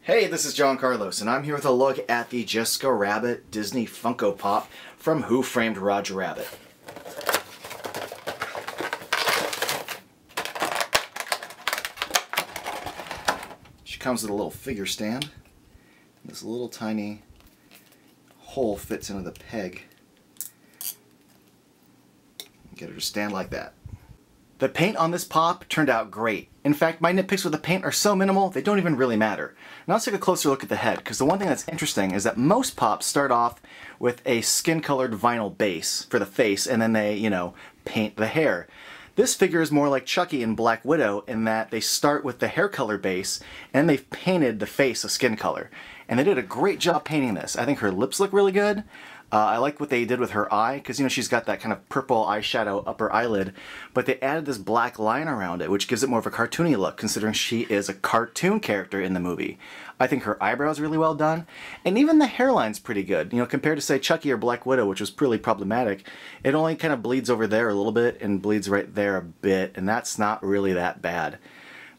Hey, this is John Carlos, and I'm here with a look at the Jessica Rabbit Disney Funko Pop from Who Framed Roger Rabbit. She comes with a little figure stand. This little tiny hole fits into the peg. Get her to stand like that. The paint on this pop turned out great. In fact, my nitpicks with the paint are so minimal, they don't even really matter. Now let's take a closer look at the head, because the one thing that's interesting is that most pops start off with a skin-colored vinyl base for the face, and then they, paint the hair. This figure is more like Chucky in Black Widow in that they start with the hair color base, and they've painted the face a skin color. And they did a great job painting this. I think her lips look really good. I like what they did with her eye, because she's got that kind of purple eyeshadow upper eyelid, but they added this black line around it, which gives it more of a cartoony look, considering she is a cartoon character in the movie. I think her eyebrows are really well done, and even the hairline's pretty good. Compared to, say, Chucky or Black Widow, which was really problematic, it only kind of bleeds over there a little bit and bleeds right there a bit, and that's not really that bad.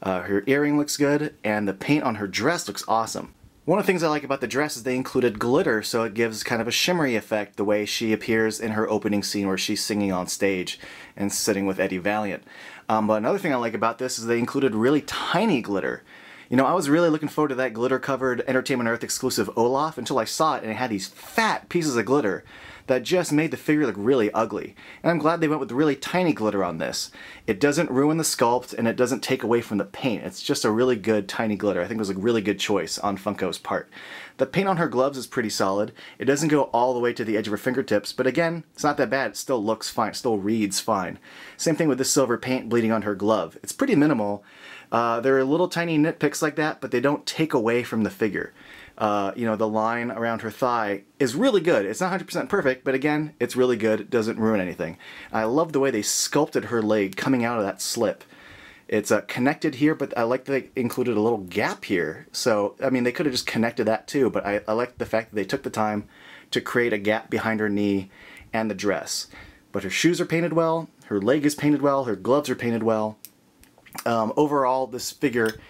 Her earring looks good, and the paint on her dress looks awesome. One of the things I like about the dress is they included glitter, so it gives kind of a shimmery effect the way she appears in her opening scene where she's singing on stage and sitting with Eddie Valiant. But another thing I like about this is they included really tiny glitter. I was really looking forward to that glitter-covered Entertainment Earth exclusive Olaf until I saw it and it had these fat pieces of glitter that just made the figure look really ugly. And I'm glad they went with really tiny glitter on this. It doesn't ruin the sculpt and it doesn't take away from the paint. It's just a really good tiny glitter. I think it was a really good choice on Funko's part. The paint on her gloves is pretty solid. It doesn't go all the way to the edge of her fingertips, but again, it's not that bad. It still looks fine. It still reads fine. Same thing with this silver paint bleeding on her glove. It's pretty minimal. There are little tiny nitpicks like that, but they don't take away from the figure. The line around her thigh is really good. It's not 100% perfect, but again, it's really good. It doesn't ruin anything. I love the way they sculpted her leg coming out of that slip. It's connected here, but I like that they included a little gap here. So, they could have just connected that too, but I like the fact that they took the time to create a gap behind her knee and the dress. But her shoes are painted well, her leg is painted well, her gloves are painted well. Overall, this figure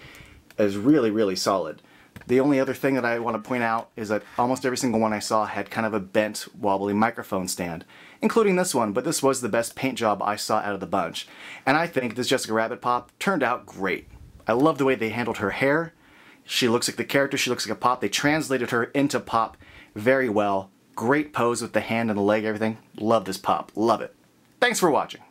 is really, really solid. The only other thing that I want to point out is that almost every single one I saw had kind of a bent, wobbly microphone stand, including this one, but this was the best paint job I saw out of the bunch. And I think this Jessica Rabbit pop turned out great. I love the way they handled her hair. She looks like the character, she looks like a pop. They translated her into pop very well. Great pose with the hand and the leg, everything. Love this pop. Love it. Thanks for watching.